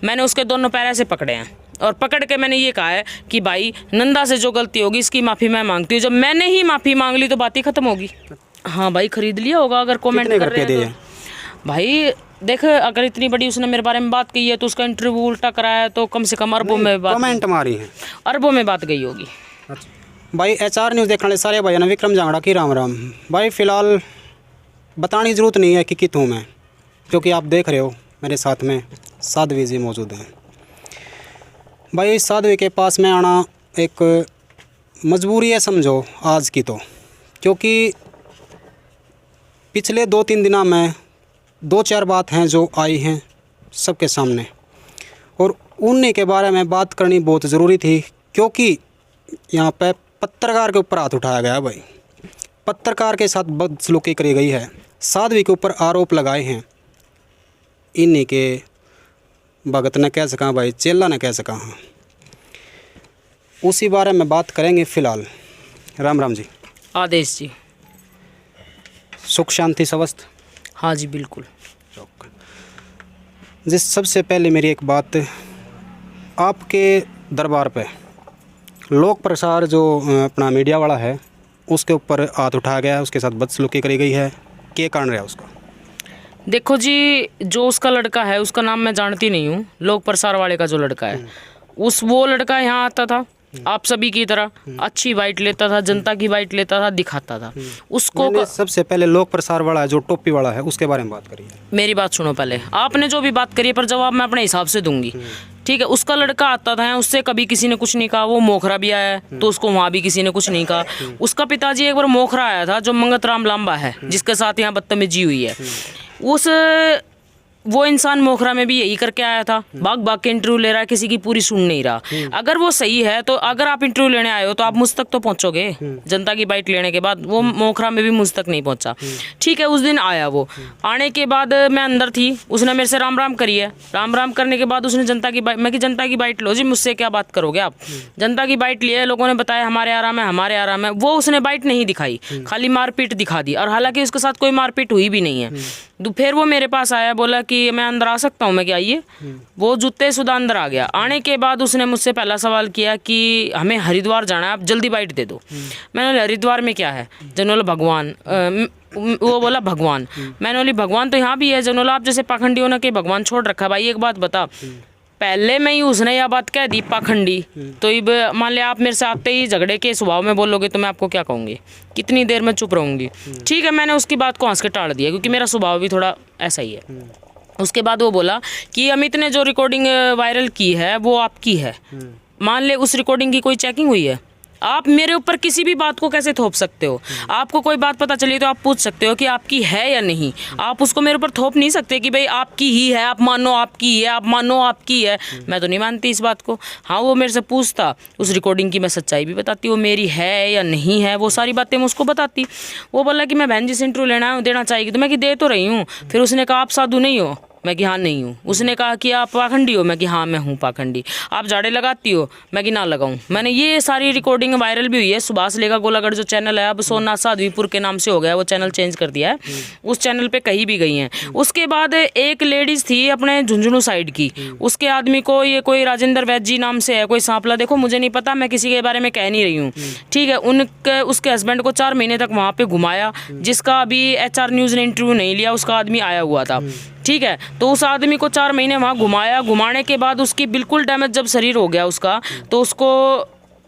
मैंने उसके दोनों पैर ऐसे पकड़े हैं और पकड़ के मैंने ये कहा है कि भाई नंदा से जो गलती होगी इसकी माफ़ी मैं मांगती हूँ। जब मैंने ही माफ़ी मांग ली तो बात ही खत्म होगी। हाँ भाई, खरीद लिया होगा अगर कमेंट कर रहे हैं तो। भाई देख, अगर इतनी बड़ी उसने मेरे बारे में बात की है तो उसका इंटरव्यू उल्टा कराया है तो कम से कम अरबों में बात, कमेंट मारी है, अरबों में बात गई होगी। अच्छा भाई, HR न्यूज़ देखने वाले सारे भाई ना विक्रम जांगड़ा की राम राम। भाई फ़िलहाल बताने की ज़रूरत नहीं है कि कित हूँ मैं, क्योंकि आप देख रहे हो मेरे साथ में साध्वी जी मौजूद हैं। भाई इस साध्वी के पास में आना एक मजबूरी है समझो आज की, तो क्योंकि पिछले 2-3 दिनों में 2-4 बात हैं जो आई हैं सबके सामने, और उन्हीं के बारे में बात करनी बहुत ज़रूरी थी, क्योंकि यहाँ पे पत्रकार के ऊपर हाथ उठाया गया है। भाई पत्रकार के साथ बदसलूकी करी गई है, साध्वी के ऊपर आरोप लगाए हैं, इन्हीं के भगत ने कह सका भाई, चेला ने कह सका। हाँ, उसी बारे में बात करेंगे फ़िलहाल। राम राम जी। आदेश जी। सुख शांति स्वस्थ। हाँ जी बिल्कुल। जिस सबसे पहले मेरी एक बात, आपके दरबार पे लोक प्रसार जो अपना मीडिया वाला है उसके ऊपर हाथ उठाया गया है, उसके साथ बदसलूकी करी गई है, क्या कारण रहा उसका? देखो जी, जो उसका लड़का है उसका नाम मैं जानती नहीं हूँ, लोक प्रसार वाले का जो लड़का है वो लड़का यहाँ आता था आप सभी की तरह, अच्छी बाइट लेता था, जनता की बाइट लेता था, दिखाता था उसको। सबसे पहले लोक प्रसार वाला है जो टोपी वाला है उसके बारे में बात करिए। मेरी बात सुनो पहले, आपने जो भी बात करी पर जवाब मैं अपने हिसाब से दूंगी, ठीक है। उसका लड़का आता था, उससे कभी किसी ने कुछ नहीं कहा। वो मोखरा भी आया है तो उसको वहाँ भी किसी ने कुछ नहीं कहा। उसका पिताजी एक बार मोखरा आया था जो मंगत राम लांबा है, जिसके साथ यहाँ बदतमीजी हुई है। वो इंसान मोखरा में भी यही करके आया था, भाग भाग के इंटरव्यू ले रहा है, किसी की पूरी सुन नहीं रहा। अगर वो सही है तो अगर आप इंटरव्यू लेने आए हो तो आप मुझ तक तो पहुंचोगे। जनता की बाइट लेने के बाद वो मोखरा में भी मुझ तक नहीं पहुंचा, ठीक है। उस दिन आया, वो आने के बाद मैं अंदर थी, उसने मेरे से राम राम करी है। राम राम करने के बाद उसने जनता की बाइट, मैं कि जनता की बाइट लो जी, मुझसे क्या बात करोगे आप। जनता की बाइट लिए, लोगों ने बताया हमारे आराम है, हमारे आराम है। वो उसने बाइट नहीं दिखाई, खाली मारपीट दिखा दी, और हालांकि उसके साथ कोई मारपीट हुई भी नहीं है। तो फिर वो मेरे पास आया, बोला कि मैं अंदर आ सकता हूँ, मैं क्या आइए। वो जूते सुधा अंदर आ गया। आने के बाद उसने मुझसे पहला सवाल किया कि हमें हरिद्वार जाना है, आप जल्दी बाइट दे दो। मैंने बोला हरिद्वार में क्या है? जनोला भगवान। वो बोला भगवान। मैंने बोली भगवान तो यहाँ भी है। जनोला आप जैसे पाखंडी होना कि भगवान छोड़ रखा है। भाई एक बात बता, पहले में ही उसने यह बात कह दी पाखंडी, तो अब मान लिया आप मेरे से आते ही झगड़े के स्वभाव में बोलोगे तो मैं आपको क्या कहूँगी, कितनी देर में चुप रहूँगी, ठीक है। मैंने उसकी बात को हंस के टाल दिया, क्योंकि मेरा स्वभाव भी थोड़ा ऐसा ही है। उसके बाद वो बोला कि अमित ने जो रिकॉर्डिंग वायरल की है वो आपकी है। मान ले उस रिकॉर्डिंग की कोई चेकिंग हुई है? आप मेरे ऊपर किसी भी बात को कैसे थोप सकते हो? आपको कोई बात पता चली तो आप पूछ सकते हो कि आपकी है या नहीं। आप उसको मेरे ऊपर थोप नहीं सकते कि भाई आपकी ही है, आप मानो आपकी है, आप मानो आपकी है। मैं तो नहीं मानती इस बात को। हाँ, वो मेरे से पूछता, उस रिकॉर्डिंग की मैं सच्चाई भी बताती, वो मेरी है या नहीं है, वो सारी बातें मैं उसको बताती। वो बोला कि मैं बहन जी से इंटरव्यू देना चाहेगी, तो मैं कि दे तो रही हूँ। फिर उसने कहा आप साधु नहीं हो, मैं कि हाँ नहीं हूँ। उसने कहा कि आप पाखंडी हो, मैं कि हाँ मैं हूँ पाखंडी। आप झाड़े लगाती हो, मैं कि ना लगाऊँ। मैंने ये सारी रिकॉर्डिंग वायरल भी हुई है। सुभाष लेगा गोलागढ़ जो चैनल है, अब सोमनाथ साध्वीपुर के नाम से हो गया, वो चैनल चेंज कर दिया है। उस चैनल पे कहीं भी गई हैं। उसके बाद एक लेडीज़ थी अपने झुंझुनू साइड की, उसके आदमी को ये कोई राजेंद्र वैद्य जी नाम से है, कोई सांपला, देखो मुझे नहीं पता, मैं किसी के बारे में कह नहीं रही हूँ, ठीक है। उसके हस्बैंड को 4 महीने तक वहाँ पर घुमाया, जिसका अभी HR न्यूज़ ने इंटरव्यू नहीं लिया, उसका आदमी आया हुआ था, ठीक है। तो उस आदमी को 4 महीने वहाँ घुमाया। घुमाने के बाद उसकी बिल्कुल डैमेज जब शरीर हो गया उसका, तो उसको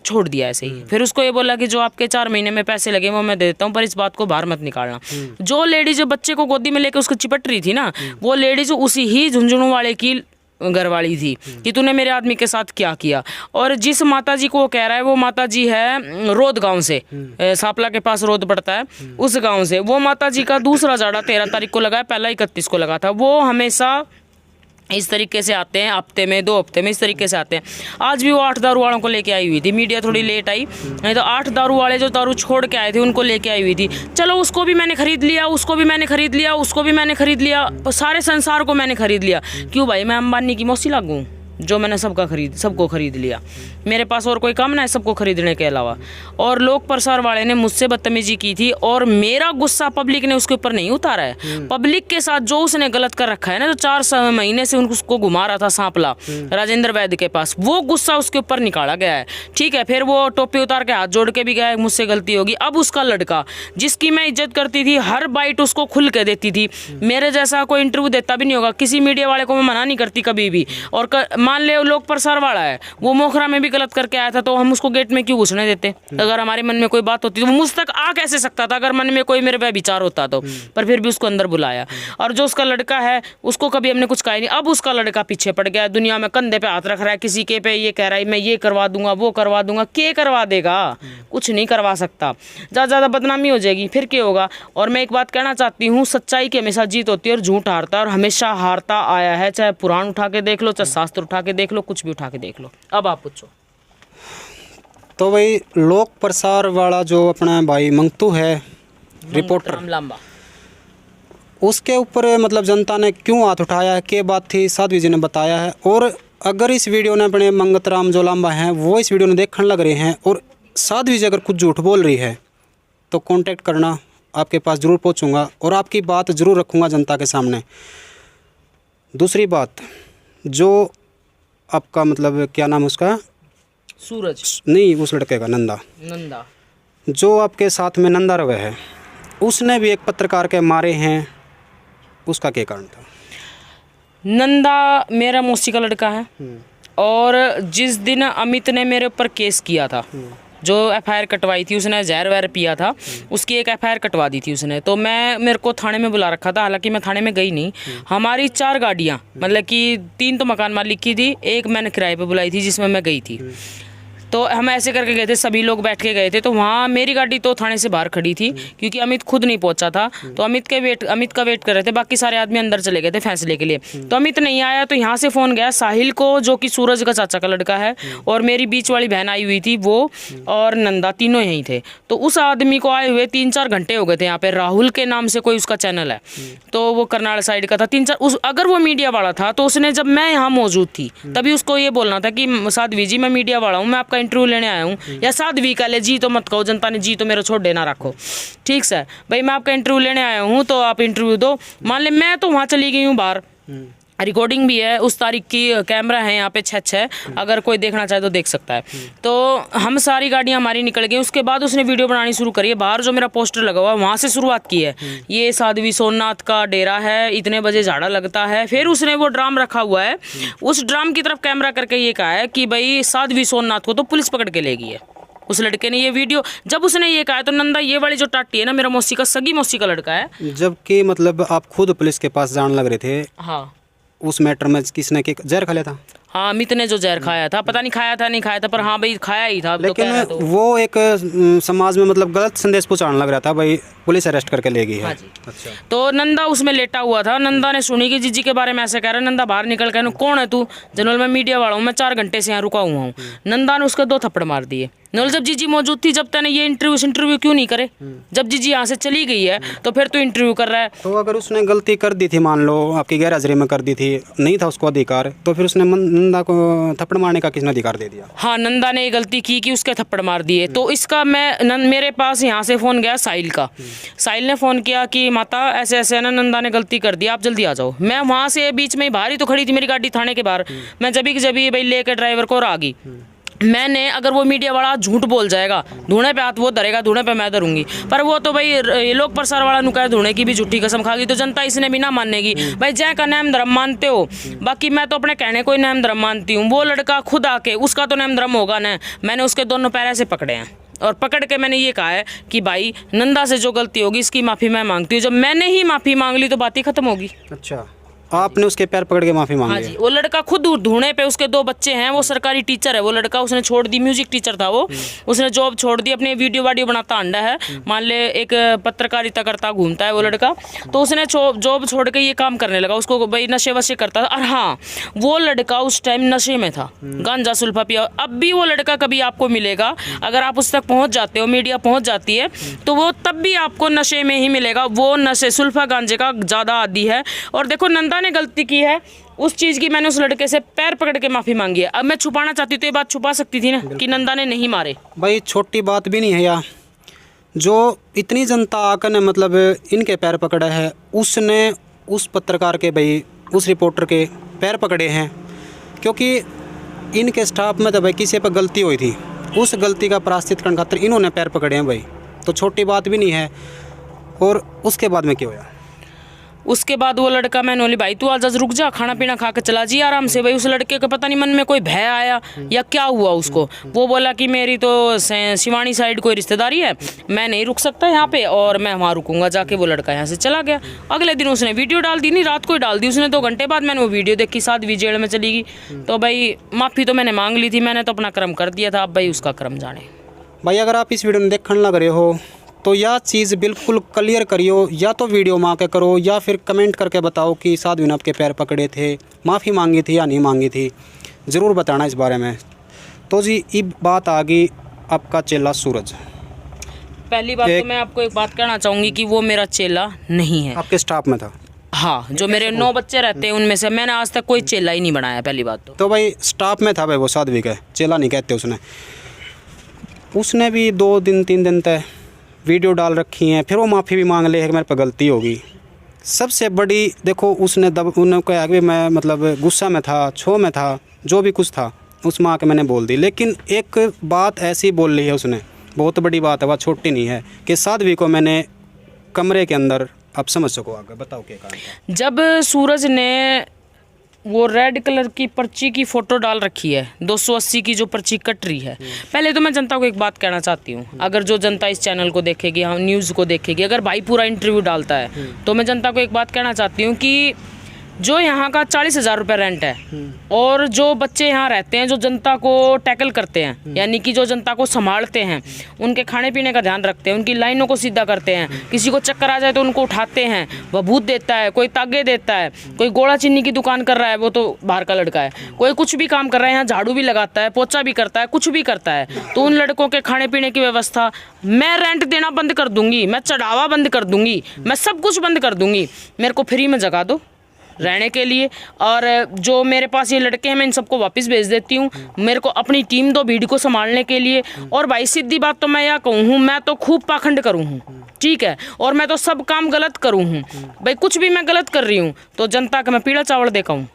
छोड़ दिया ऐसे ही। फिर उसको ये बोला कि जो आपके 4 महीने में पैसे लगे वो मैं दे देता हूँ, पर इस बात को बाहर मत निकालना। जो लेडीज जो बच्चे को गोदी में लेकर उसको चिपट रही थी ना, वो लेडीज उसी ही झुंझुनू वाले की घरवाली थी कि तूने मेरे आदमी के साथ क्या किया। और जिस माताजी को वो कह रहा है, वो माताजी है रोद गांव से, सांपला के पास रोद पड़ता है, उस गांव से। वो माताजी का दूसरा झाड़ा 13 तारीख को लगा है, पहला 31 को लगा था। वो हमेशा इस तरीके से आते हैं, हफ्ते में 2 हफ्ते में इस तरीके से आते हैं। आज भी वो 8 दारू वालों को लेके आई हुई थी। मीडिया थोड़ी लेट आई, नहीं तो 8 दारू वाले जो दारू छोड़ के आए थे उनको लेके आई हुई थी। चलो उसको भी मैंने खरीद लिया, उसको भी मैंने खरीद लिया, उसको भी मैंने खरीद लिया, सारे संसार को मैंने खरीद लिया। क्यों भाई, मैं अंबानी की मौसी लागू? जो मैंने सबको खरीद लिया। मेरे पास और कोई काम ना है सबको खरीदने के अलावा। और लोक प्रसार वाले ने मुझसे बदतमीजी की थी और मेरा गुस्सा पब्लिक ने उसके ऊपर नहीं उतारा है। पब्लिक के साथ जो उसने गलत कर रखा है ना, जो 4 महीने से उसको घुमा रहा था सांपला राजेंद्र वैद्य के पास, वो गुस्सा उसके ऊपर निकाला गया है। ठीक है, फिर वो टोपी उतार के हाथ जोड़ के भी गया, मुझसे गलती होगी। अब उसका लड़का जिसकी मैं इज्जत करती थी, हर बाइट उसको खुल के देती थी, मेरे जैसा कोई इंटरव्यू देता भी नहीं होगा। किसी मीडिया वाले को मैं मना नहीं करती कभी भी। और मान ले लोक प्रसार वाला है, वो मोखरा में भी गलत करके आया था, तो हम उसको गेट में क्यों घुसने देते? अगर हमारे मन में कोई बात होती तो वो मुझ तक आ कैसे सकता था अगर मन में कोई मेरे पे विचार होता तो। पर फिर भी उसको अंदर बुलाया। और जो उसका लड़का है उसको कभी हमने कुछ कहा नहीं। अब उसका लड़का पीछे पड़ गया, दुनिया में कंधे पे हाथ रख रहा है, किसी के पे ये कह रहा है मैं ये करवा दूंगा वो करवा दूंगा। क्या करवा देगा? कुछ नहीं करवा सकता। ज़्यादा बदनामी हो जाएगी, फिर क्या होगा? और मैं एक बात कहना चाहती हूँ, सच्चाई की हमेशा जीत होती है और झूठ हारता है, और हमेशा हारता आया है। चाहे पुराण उठा के देख लो, चाहे शास्त्र उठा के देख लो, कुछ भी उठा के देख लो। अब आप पूछो। तो भाई लोक प्रसार वाला जो अपना भाई मंगतू है रिपोर्टर लांबा, उसके ऊपर मतलब जनता ने क्यों हाथ उठाया है, क्या बात थी, साध्वी जी ने बताया है। और अगर इस वीडियो ने अपने मंगतराम जो लांबा हैं वो इस वीडियो ने देखने लग रहे हैं और साध्वी जी अगर कुछ झूठ बोल रही है तो कांटेक्ट करना, आपके पास ज़रूर पहुंचूंगा और आपकी बात ज़रूर रखूंगा जनता के सामने। दूसरी बात, जो आपका मतलब क्या नाम है उसका? सूरज नहीं, उस लड़के का नंदा, जो आपके साथ में नंदा रवे है, उसने भी एक पत्रकार के मारे हैं, उसका क्या कारण था? नंदा मेरा मौसी का लड़का है और जिस दिन अमित ने मेरे ऊपर केस किया था, जो एफआईआर कटवाई थी, उसने जहर वहर पिया था, उसकी एक एफआईआर कटवा दी थी उसने। तो मेरे को थाने में बुला रखा था, हालांकि मैं थाने में गई नहीं। हमारी 4 गाड़ियाँ, मतलब कि 3 तो मकान मालिक की थी, एक मैंने किराए पे बुलाई थी जिसमें मैं गई थी। तो हम ऐसे करके गए थे, सभी लोग बैठ के गए थे। तो वहाँ मेरी गाड़ी तो थाने से बाहर खड़ी थी क्योंकि अमित खुद नहीं पहुंचा था। तो अमित का वेट कर रहे थे, बाकी सारे आदमी अंदर चले गए थे फैसले के लिए। तो अमित नहीं आया तो यहाँ से फ़ोन गया साहिल को, जो कि सूरज का चाचा का लड़का है, और मेरी बीच वाली बहन आई हुई थी वो, और नंदा, तीनों यहीं थे। तो उस आदमी को आए हुए 3-4 घंटे हो गए थे। यहाँ पे राहुल के नाम से कोई उसका चैनल है, तो वो करनाल साइड का था। 3-4 अगर वो मीडिया वाला था तो उसने, जब मैं यहाँ मौजूद थी तभी उसको ये बोलना था कि साध्वी जी मैं मीडिया वाला हूँ, मैं आपका इंटरव्यू लेने आया हूँ, या साध्वी का ले, जी तो मत कहो, जनता ने जी तो मेरा छोड़ देना रखो। ठीक है भाई, मैं आपका इंटरव्यू लेने आया हूँ तो आप इंटरव्यू दो। मान ले मैं तो वहाँ चली गई हूँ बाहर, रिकॉर्डिंग भी है उस तारीख की, कैमरा है यहाँ पे 6, अगर कोई देखना चाहे तो देख सकता है। तो हम सारी गाड़ियाँ हमारी निकल गई। उसके बाद उसने वीडियो बनानी शुरू करी है। बाहर जो मेरा पोस्टर लगा हुआ है वहाँ से शुरुआत की है, ये साध्वी सोमनाथ का डेरा है, इतने बजे झाड़ा लगता है। फिर उसने वो ड्राम रखा हुआ है, उस ड्राम की तरफ कैमरा करके ये कहा है कि भाई साध्वी सोमनाथ को तो पुलिस पकड़ के ले गई है। उस लड़के ने ये वीडियो, जब उसने ये कहा तो नंदा ये वाली जो टाटी है ना, मेरा मौसी का, सगी मौसी का लड़का है। जबकि मतलब आप खुद पुलिस के पास जान लग रहे थे। हाँ, उस मैटर में किसने जहर खा लिया था? हाँ, अमित ने जो जहर खाया था, पता नहीं खाया था नहीं खाया था, पर हाँ भाई खाया ही था। लेकिन तो वो एक समाज में मतलब गलत संदेश पहुंचाने लग रहा था, भाई पुलिस अरेस्ट करके ले गई है। हाँ जी। अच्छा। तो नंदा उसमें लेटा हुआ था। नंदा ने सुनी कि जीजी के बारे में ऐसे कह रहा है। नंदा बाहर निकल कर, कौन है तू? जनरल मैं मीडिया वाला हूँ, मैं 4 घंटे से यहाँ रुका हुआ हूँ। नंदा ने उसके 2 थप्पड़ मार दिए। नल, जब जीजी मौजूद थी, जब तूने ये इंटरव्यू क्यों नहीं करे? जब जीजी यहाँ से चली गई है तो फिर तू इंटरव्यू कर रहा है। तो अगर उसने गलती कर दी थी, मान लो आपकी गैर हाजिरी में कर दी थी, नहीं था उसको अधिकार, तो फिर उसने नंदा को थप्पड़ मारने का किसने अधिकार दे दिया? हाँ, नंदा ने ये गलती की कि उसके थप्पड़ मार दिए। तो इसका मेरे पास यहाँ से फ़ोन गया साहिल का। साहिल ने फ़ोन किया कि माता ऐसे ऐसे ना नंदा ने गलती कर दी, आप जल्दी आ जाओ। मैं वहाँ से बीच में बाहर ही तो खड़ी थी, मेरी गाड़ी थाने के बाहर। मैं जभी भाई लेकर ड्राइवर को और आ गई। मैंने, अगर वो मीडिया वाला झूठ बोल जाएगा, धूने पे हाथ वो धरेगा, धूने पे मैं धरूंगी। पर वो तो भाई लोक प्रसार वाला नुकाया धूने की भी झूठी कसम खा गई, तो जनता इसने भी ना मानेगी। भाई जय का नाम धर्म मानते हो, बाकी मैं तो अपने कहने को ही नाम धर्म मानती हूँ। वो लड़का खुद आके, उसका तो नाम धर्म होगा ना। मैंने उसके दोनों पैर ऐसे पकड़े हैं और पकड़ के मैंने ये कहा है कि भाई नंदा से जो गलती होगी इसकी माफ़ी मैं मांगती हूँ। जब मैंने ही माफ़ी मांग ली तो बात ही खत्म होगी। अच्छा, आपने उसके पैर पकड़ के माफी मांगी? हाँ जी, वो लड़का खुद ढूंढे पे, उसके 2 बच्चे हैं, वो सरकारी टीचर है। वो लड़का, उसने छोड़ दी, म्यूजिक टीचर था वो, उसने जॉब छोड़ दी, अपने वीडियो बनाता अंडा है, मान ले एक पत्रकारिता करता घूमता है वो लड़का। तो उसने जॉब छोड़ के ये काम करने लगा, उसको भाई नशे वशे करता था। और हाँ, वो लड़का उस टाइम नशे में था, गांजा सुल्फा पिया। अब भी वो लड़का कभी आपको मिलेगा, अगर आप उस तक पहुँच जाते हो, मीडिया पहुँच जाती है, तो वो तब भी आपको नशे में ही मिलेगा। वो नशे सुल्फा गांजे का ज़्यादा आदी है। और देखो, नंदा ने गलती की है उस चीज़ की, मैंने उस लड़के से पैर पकड़ के माफ़ी मांगी है। अब मैं छुपाना चाहती तो ये बात छुपा सकती थी ना कि नंदा ने नहीं मारे। भाई छोटी बात भी नहीं है यार, जो इतनी जनता आकर ने मतलब इनके पैर पकड़ा है, उसने उस पत्रकार के भाई उस रिपोर्टर के पैर पकड़े हैं, क्योंकि इनके स्टाफ में तो भाई किसी पर गलती हुई थी, उस गलती का प्रायश्चित करने खातिर इन्होंने पैर पकड़े हैं भाई, तो छोटी बात भी नहीं है। और उसके बाद में क्या हुआ? उसके बाद वो लड़का, मैंने बोली भाई तू आज रुक जा, खाना पीना खा के चला जी आराम से। भाई उस लड़के को पता नहीं मन में कोई भय आया या क्या हुआ उसको, वो बोला कि मेरी तो शिवानी साइड कोई रिश्तेदारी है, मैं नहीं रुक सकता यहाँ पे और मैं वहाँ रुकूंगा जाके। वो लड़का यहाँ से चला गया। अगले दिन उसने वीडियो डाल दी, नहीं रात को ही डाल दी उसने, 2 घंटे बाद मैंने वो वीडियो देखी, साध्वी जेल में चली गई। तो भाई माफ़ी तो मैंने मांग ली थी, मैंने तो अपना कर्म कर दिया था, अब भाई उसका कर्म जाने। भाई अगर आप इस वीडियो में देखने लग रहे हो तो यह चीज़ बिल्कुल क्लियर करियो, या तो वीडियो माँ के करो या फिर कमेंट करके बताओ कि साध्वी ने आपके पैर पकड़े थे, माफ़ी मांगी थी या नहीं मांगी थी, ज़रूर बताना इस बारे में। तो जी अब बात आ गई आपका चेला सूरज। पहली बात तो मैं आपको एक बात कहना चाहूँगी कि वो मेरा चेला नहीं है। आपके स्टाफ में था? हाँ, जो मेरे 9 बच्चे रहते हैं उनमें से मैंने आज तक कोई चेला ही नहीं बनाया। पहली बात तो भाई स्टाफ में था भाई, वो साध्वी का चेला नहीं कहते उसने भी 2 दिन 3 दिन तक वीडियो डाल रखी हैं, फिर वो माफ़ी भी मांग ले है कि मेरे पर गलती होगी। सबसे बड़ी देखो उसने उन्होंने कहा कि मैं मतलब गुस्सा में था, छो में था, जो भी कुछ था उस माँ के मैंने बोल दी। लेकिन एक बात ऐसी बोल ली है उसने, बहुत बड़ी बात है, वह छोटी नहीं है, कि साध्वी को मैंने कमरे के अंदर, आप समझ सको आगे बताओ क्या कारण। जब सूरज ने वो रेड कलर की पर्ची की फ़ोटो डाल रखी है, 280 की जो पर्ची कट रही है, पहले तो मैं जनता को एक बात कहना चाहती हूँ, अगर जो जनता इस चैनल को देखेगी, हम न्यूज़ को देखेगी, अगर भाई पूरा इंटरव्यू डालता है तो मैं जनता को एक बात कहना चाहती हूँ कि जो यहाँ का 40,000 रुपये रेंट है और जो बच्चे यहाँ रहते हैं, जो जनता को टैकल करते हैं, यानी कि जो जनता को संभालते हैं, उनके खाने पीने का ध्यान रखते हैं, उनकी लाइनों को सीधा करते हैं, किसी को चक्कर आ जाए तो उनको उठाते हैं, वह भूत देता है, कोई तागे देता है, कोई गोला चीनी की दुकान कर रहा है, वो तो बाहर का लड़का है, कोई कुछ भी काम कर रहा है, यहाँ झाड़ू भी लगाता है, पोछा भी करता है, कुछ भी करता है, तो उन लड़कों के खाने पीने की व्यवस्था मैं रेंट देना बंद कर दूंगी, मैं चढ़ावा बंद कर दूंगी, मैं सब कुछ बंद कर दूंगी, मेरे को फ्री में जगह दो रहने के लिए। और जो मेरे पास ये लड़के हैं मैं इन सबको वापस भेज देती हूँ, मेरे को अपनी टीम दो भीड़ को संभालने के लिए। और भाई सीधी बात तो मैं यह कहूँ हूँ, मैं तो खूब पाखंड करूँ हूँ, ठीक है, और मैं तो सब काम गलत करूँ हूँ भाई, कुछ भी मैं गलत कर रही हूँ तो जनता का मैं पीला चावल देखा हूँ,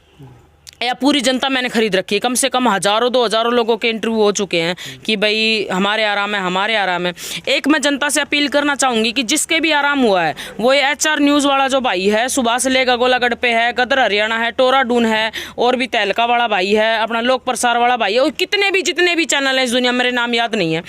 या पूरी जनता मैंने खरीद रखी है। कम से कम 1000-2000 लोगों के इंटरव्यू हो चुके हैं कि भाई हमारे आराम है, हमारे आराम है। एक मैं जनता से अपील करना चाहूँगी कि जिसके भी आराम हुआ है, वो ये HR न्यूज़ वाला जो भाई है, सुबह से लेकर गोलागढ़ पे है, गदर हरियाणा है, टोराडून है, और भी तहलका वाला भाई है, अपना लोक प्रसार वाला भाई है, और जितने भी चैनल हैं इस दुनिया, मेरे नाम याद नहीं है,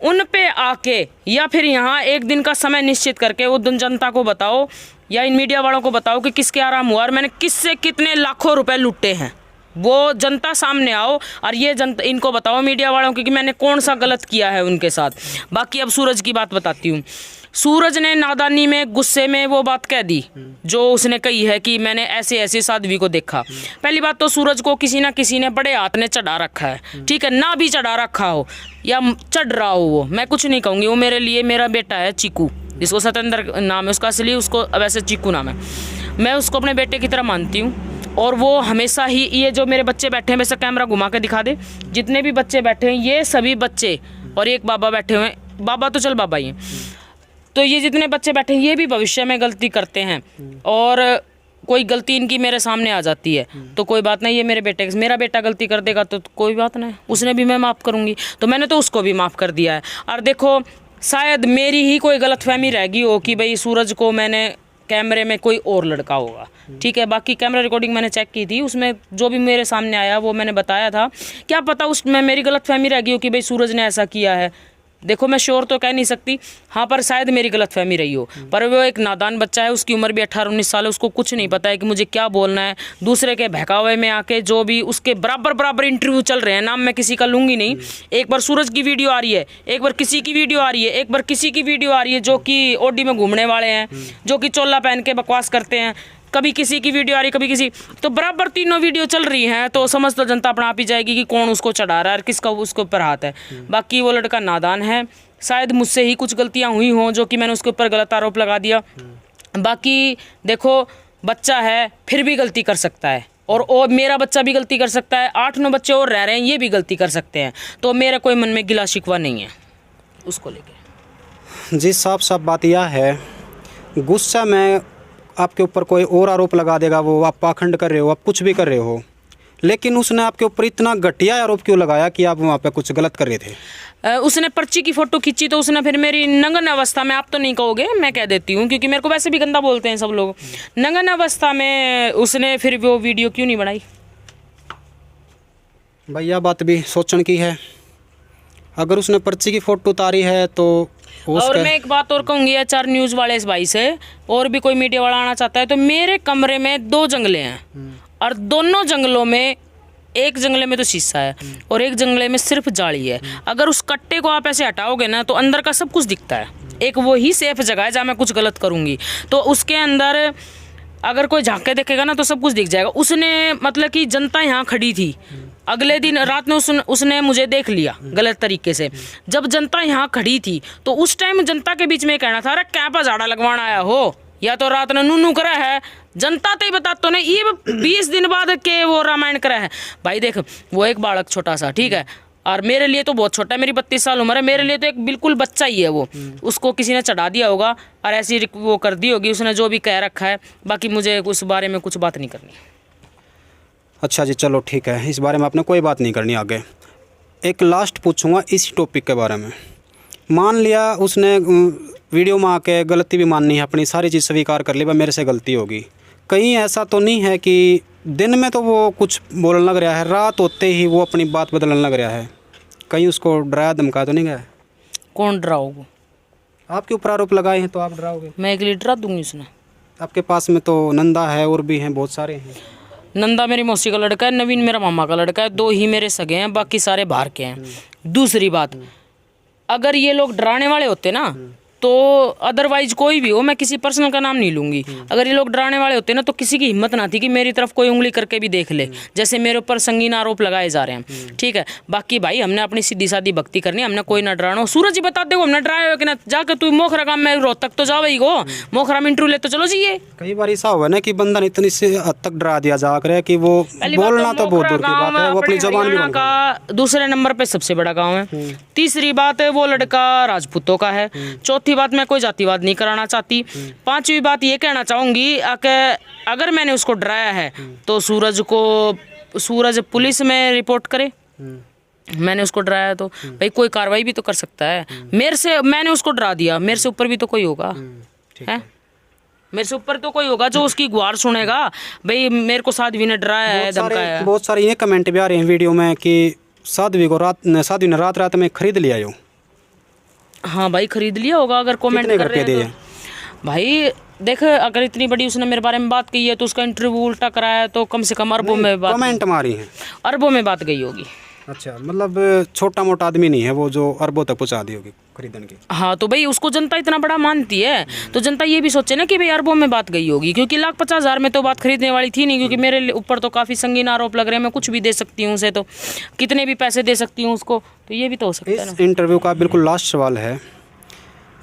उन पे आके या फिर यहाँ एक दिन का समय निश्चित करके वो जनता को बताओ या इन मीडिया वालों को बताओ कि किसके आराम हुआ और मैंने किससे कितने लाखों रुपए लुटे हैं। वो जनता सामने आओ और ये जनता इनको बताओ मीडिया वालों को कि मैंने कौन सा गलत किया है उनके साथ। बाकी अब सूरज की बात बताती हूँ। सूरज ने नादानी में, गुस्से में वो बात कह दी जो उसने कही है कि मैंने ऐसे ऐसे साध्वी को देखा। पहली बात तो सूरज को किसी ना किसी ने बड़े हाथ ने चढ़ा रखा है, ठीक है, ना भी चढ़ा रखा हो या चढ़ रहा हो, वो मैं कुछ नहीं कहूँगी। वो मेरे लिए मेरा बेटा है चीकू, जिसको सतेंद्र नाम है उसका असली, उसको वैसे चीकू नाम है। मैं उसको अपने बेटे की तरह मानती हूँ और वो हमेशा ही, ये जो मेरे बच्चे बैठे हैं, वैसे कैमरा घुमा के दिखा दे, जितने भी बच्चे बैठे हैं ये सभी बच्चे, और एक बाबा बैठे हुए हैं, बाबा तो चल बाबा ही हैं, तो ये जितने बच्चे बैठे हैं ये भी भविष्य में गलती करते हैं और कोई गलती इनकी मेरे सामने आ जाती है तो कोई बात नहीं, ये मेरा बेटा गलती कर देगा तो कोई बात नहीं, उसने भी मैं माफ़ करूँगी। तो मैंने तो उसको भी माफ़ कर दिया है। और देखो शायद मेरी ही कोई गलतफहमी रह गई हो कि भाई सूरज को मैंने कैमरे में कोई और लड़का होगा, ठीक है। बाकी कैमरा रिकॉर्डिंग मैंने चेक की थी, उसमें जो भी मेरे सामने आया वो मैंने बताया था। क्या पता उसमें मेरी गलतफहमी रह गई हो कि भाई सूरज ने ऐसा किया है। देखो मैं श्योर तो कह नहीं सकती, हाँ, पर शायद मेरी गलतफहमी रही हो। पर वो एक नादान बच्चा है, उसकी उम्र भी 18-19 साल है, उसको कुछ नहीं पता है कि मुझे क्या बोलना है। दूसरे के बहकावे में आके जो भी उसके बराबर इंटरव्यू चल रहे हैं, नाम मैं किसी का लूँगी नहीं, एक बार सूरज की वीडियो आ रही है, एक बार किसी की वीडियो आ रही है, एक बार किसी की वीडियो आ रही है जो कि ओडी में घूमने वाले हैं, जो कि चोला पहन के बकवास करते हैं, कभी किसी की वीडियो आ रही, कभी किसी, तो बराबर तीनों वीडियो चल रही हैं। तो समझ तो जनता अपना आप ही जाएगी कि कौन उसको चढ़ा रहा है और किसका उसके ऊपर हाथ है। बाकी वो लड़का नादान है, शायद मुझसे ही कुछ गलतियां हुई हों जो कि मैंने उसके ऊपर गलत आरोप लगा दिया। बाकी देखो बच्चा है फिर भी गलती कर सकता है, और मेरा बच्चा भी गलती कर सकता है, 8-9 बच्चे और रह रहे हैं ये भी गलती कर सकते हैं, तो मेरा कोई मन में गिला शिकवा नहीं है उसको लेके। जी साफ साफ बात यह है, गुस्सा में आपके ऊपर कोई और आरोप लगा देगा, वो आप पाखंड कर रहे हो, आप कुछ भी कर रहे हो, लेकिन उसने आपके ऊपर इतना घटिया आरोप क्यों लगाया कि आप वहाँ पे कुछ गलत कर रहे थे? उसने पर्ची की फ़ोटो खींची तो उसने फिर मेरी नंगन अवस्था में, आप तो नहीं कहोगे मैं कह देती हूँ क्योंकि मेरे को वैसे भी गंदा बोलते हैं सब लोग, नंगन अवस्था में उसने फिर वो वीडियो क्यों नहीं बनाई? भैया बात भी सोचने की है, अगर उसने पर्ची की फ़ोटो उतारी है तो और मैं एक बात और कहूँगी HR न्यूज़ वाले इस भाई से, और भी कोई मीडिया वाला आना चाहता है तो मेरे कमरे में 2 जंगले हैं और दोनों जंगलों में, एक जंगले में तो शीशा है और एक जंगले में सिर्फ जाली है। अगर उस कट्टे को आप ऐसे हटाओगे ना तो अंदर का सब कुछ दिखता है। एक वो ही सेफ जगह है जहाँ मैं कुछ गलत करूँगी तो उसके अंदर अगर कोई झांके देखेगा ना तो सब कुछ दिख जाएगा। उसने मतलब कि जनता यहाँ खड़ी थी, अगले दिन रात में उसने मुझे देख लिया गलत तरीके से। जब जनता यहाँ खड़ी थी तो उस टाइम जनता के बीच में कहना था, अरे क्या पर झाड़ा लगवाना आया हो, या तो रात ने नूनू करा है, जनता तो ही बता तो नहीं, ये 20 दिन बाद के वो रामायण करा है। भाई देख वो एक बालक छोटा सा, ठीक है, और मेरे लिए तो बहुत छोटा है, मेरी 32 साल उम्र है, मेरे लिए तो एक बिल्कुल बच्चा ही है वो। उसको किसी ने चढ़ा दिया होगा और ऐसी वो कर दी होगी उसने जो भी कह रखा है, बाकी मुझे उस बारे में कुछ बात नहीं करनी। अच्छा जी चलो ठीक है, इस बारे में आपने कोई बात नहीं करनी आगे। एक लास्ट पूछूंगा इसी टॉपिक के बारे में। मान लिया उसने वीडियो में आके गलती भी माननी है, अपनी सारी चीज़ स्वीकार कर ली, भाई मेरे से गलती होगी, कहीं ऐसा तो नहीं है कि दिन में तो वो कुछ बोलने लग रहा है, रात होते ही वो अपनी बात बदलने लग रहा है, कहीं उसको डराया धमकाया तो नहीं गया? कौन डराओगे? आपके ऊपर आरोप लगाए हैं तो आप डराओगे? मैं एक डरा दूंगी उसने। आपके पास में तो नंदा है और भी हैं, बहुत सारे हैं। नंदा मेरी मौसी का लड़का है, नवीन मेरा मामा का लड़का है, 2 ही मेरे सगे हैं, बाकी सारे बाहर के हैं। दूसरी बात, अगर ये लोग डराने वाले होते ना तो अदरवाइज कोई भी हो, मैं किसी पर्सनल का नाम नहीं लूंगी, अगर ये लोग डराने वाले होते ना तो किसी की हिम्मत ना थी कि मेरी तरफ कोई उंगली करके भी देख ले, जैसे मेरे ऊपर संगीन आरोप लगाए जा रहे हैं। ठीक है, बाकी भाई हमने अपनी सीधी सादी भक्ति करनी, हमने कोई ना डराना। सूरज जी बता दे हमने डराया कि ना, जाकर तू मोखरा काम में रोहतक तो जावे ही गो, मोखरा में इंटरव्यू ले तो चलो जी। ये कई बार ऐसा हुआ ना कि बंदा इतनी से हद तक डरा दिया जा करे कि वो बोलना तो बहुत दूर की बात है, वो अपनी जबान भी का दूसरे नंबर पे सबसे बड़ा गाँव है। तीसरी बात है वो लड़का राजपूतों का है। चौथी बात, मैं कोई जातिवाद नहीं कराना चाहती। 5वीं बात ये कहना चाहूंगी अगर मैंने उसको डराया है तो सूरज पुलिस में रिपोर्ट करे। मैंने उसको डराया तो भाई कोई कार्रवाई भी तो कर सकता है। मेरे से, मैंने उसको डरा दिया, मेरे से ऊपर भी तो कोई होगा, है मेरे से ऊपर तो कोई होगा जो उसकी गुहार सुनेगा। भाई मेरे को साध्वी ने डराया है, धमकाया है। बहुत सारे ये कमेंट भी आ रहे हैं वीडियो में कि साध्वी ने रात में खरीद लिया यो। हाँ भाई खरीद लिया होगा, अगर कमेंट कर रहे हैं तो। भाई देख, अगर इतनी बड़ी उसने मेरे बारे में बात की है तो उसका इंटरव्यू उल्टा कराया तो कम से कम अरबों में बात, कमेंट मारी है, अरबों में बात गई होगी। अच्छा, मतलब छोटा मोटा आदमी नहीं है वो जो अरबों तक पहुंचा दी होगी खरीदने की। हाँ तो भाई उसको जनता इतना बड़ा मानती है तो जनता ये भी सोचे ना कि भाई अरबों में बात गई होगी, क्योंकि 1,50,000 में तो बात खरीदने वाली थी नहीं, क्योंकि मेरे ऊपर तो काफ़ी संगीन आरोप लग रहे हैं। मैं कुछ भी दे सकती हूँ उसे, तो कितने भी पैसे दे सकती हूँ उसको, तो ये भी तो हो सकता है ना। इस इंटरव्यू का बिल्कुल लास्ट सवाल है,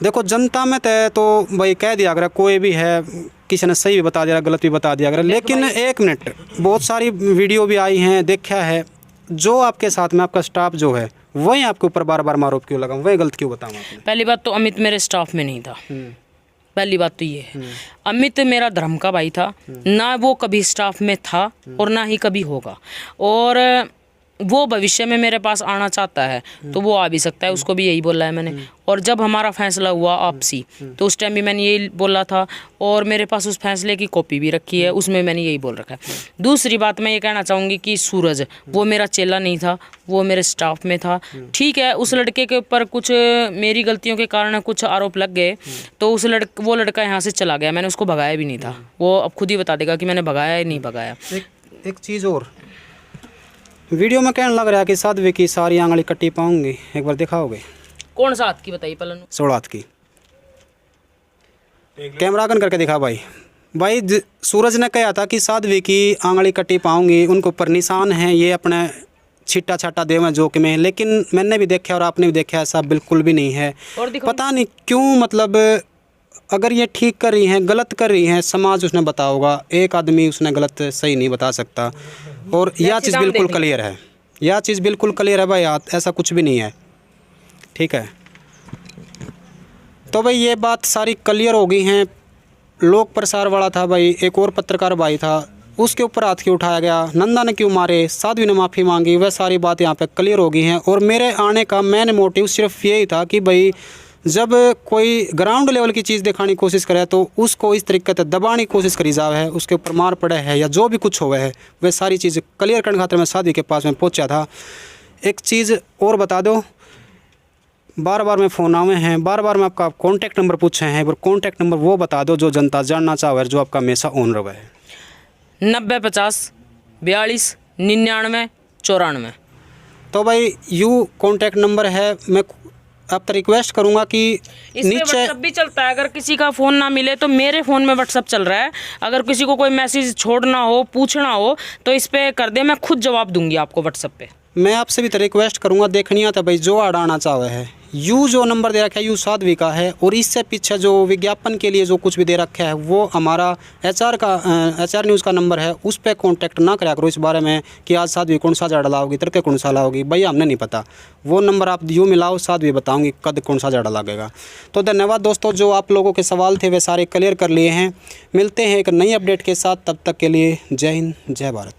देखो जनता में तय तो भाई कह दिया अगर कोई भी है, किसी ने सही भी बता दिया गलत भी बता दिया अगर, लेकिन एक मिनट, बहुत सारी वीडियो भी आई हैं, देखा है, जो आपके साथ में आपका स्टाफ जो है वही आपके ऊपर बार बार आरोप क्यों लगाऊं, वही गलत क्यों बताऊं आपने? पहली बात तो अमित मेरे स्टाफ में नहीं था, पहली बात तो ये है। अमित मेरा धर्म का भाई था, ना वो कभी स्टाफ में था और ना ही कभी होगा, और वो भविष्य में मेरे पास आना चाहता है तो वो आ भी सकता है, उसको भी यही बोला है मैंने। और जब हमारा फैसला हुआ आपसी तो उस टाइम भी मैंने यही बोला था, और मेरे पास उस फैसले की कॉपी भी रखी है, उसमें मैंने यही बोल रखा है। दूसरी बात मैं ये कहना चाहूँगी कि सूरज वो मेरा चेला नहीं था, वो मेरे स्टाफ में था। ठीक है, उस लड़के के ऊपर कुछ मेरी गलतियों के कारण कुछ आरोप लग गए तो वो लड़का यहाँ से चला गया, मैंने उसको भगाया भी नहीं था। वो अब खुद ही बता देगा कि मैंने भगाया या नहीं भगाया। एक चीज़ और, वीडियो में कहने लग रहा है कि साध्वी की सारी आंगली कट्टी पाऊंगी, एक बार दिखाओगे? कौन सा हाथ की बताइए पलन? 16 हाथ की, कैमरा ऑन करके दिखा भाई। सूरज ने कहा था कि साध्वी की आंगली कट्टी पाऊंगी, उनको ऊपर निशान है, ये अपने छिट्टा छाटा देव जो कि मैं, लेकिन मैंने भी देखा और आपने भी देखा ऐसा बिल्कुल भी नहीं है। पता नहीं क्यों, मतलब अगर ये ठीक कर रही हैं गलत कर रही हैं, समाज उसने बताया होगा, एक आदमी उसने गलत सही नहीं बता सकता। और यह चीज़ बिल्कुल क्लियर है, यह चीज़ बिल्कुल क्लियर है भाई, ऐसा कुछ भी नहीं है, ठीक है। तो भाई ये बात सारी क्लियर हो गई हैं। लोक प्रसार वाला था भाई, एक और पत्रकार भाई था, उसके ऊपर हाथ क्यों उठाया गया, नंदा ने क्यों मारे, साध्वी ने माफ़ी मांगी, वह सारी बात यहाँ पे क्लियर हो गई हैं। और मेरे आने का मेन मोटिव सिर्फ यही था कि भाई जब कोई ग्राउंड लेवल की चीज़ दिखाने की कोशिश करे तो उसको इस तरीके से दबाने की कोशिश करी जावे है, उसके ऊपर मार पड़े है या जो भी कुछ हुआ है, वह सारी चीज़ क्लियर करने खातिर मैं साध्वी के पास में पहुँचा था। एक चीज़ और बता दो, बार बार मैं फ़ोन आवे हैं, बार बार मैं आपका कॉन्टैक्ट नंबर पूछे हैं, एक बार कॉन्टैक्ट नंबर वो बता दो जो जनता जानना चाहे, जो आपका हमेशा ऑन रहा है। 90 50 42 99 94। तो भाई यू कॉन्टैक्ट नंबर है। मैं आपसे रिक्वेस्ट करूंगा कि इसमें व्हाट्सअप भी चलता है, अगर किसी का फ़ोन ना मिले तो मेरे फ़ोन में व्हाट्सअप चल रहा है, अगर किसी को कोई मैसेज छोड़ना हो, पूछना हो तो इस पर कर दे, मैं खुद जवाब दूंगी आपको व्हाट्सअप पे। मैं आपसे भी तो रिक्वेस्ट करूंगा, देखनी आता भाई जो अड़ाना चाहे है, यू जो नंबर दे रखा है यू साध्वी का है, और इससे पीछे जो विज्ञापन के लिए जो कुछ भी दे रखा है वो हमारा HR न्यूज़ का नंबर है, उस पर कॉन्टैक्ट ना करा करो इस बारे में कि आज साध्वी कौन सा जड़ा लाओगी, तड़के कौन सा लाओगी, भाई हमने नहीं पता। वो नंबर आप यू मिलाओ, साध्वी बताऊँगी कद कौन सा जड़ा लगेगा। तो धन्यवाद दोस्तों, जो आप लोगों के सवाल थे वे सारे क्लियर कर लिए हैं। मिलते हैं एक नई अपडेट के साथ, तब तक के लिए जय हिंद जय भारत।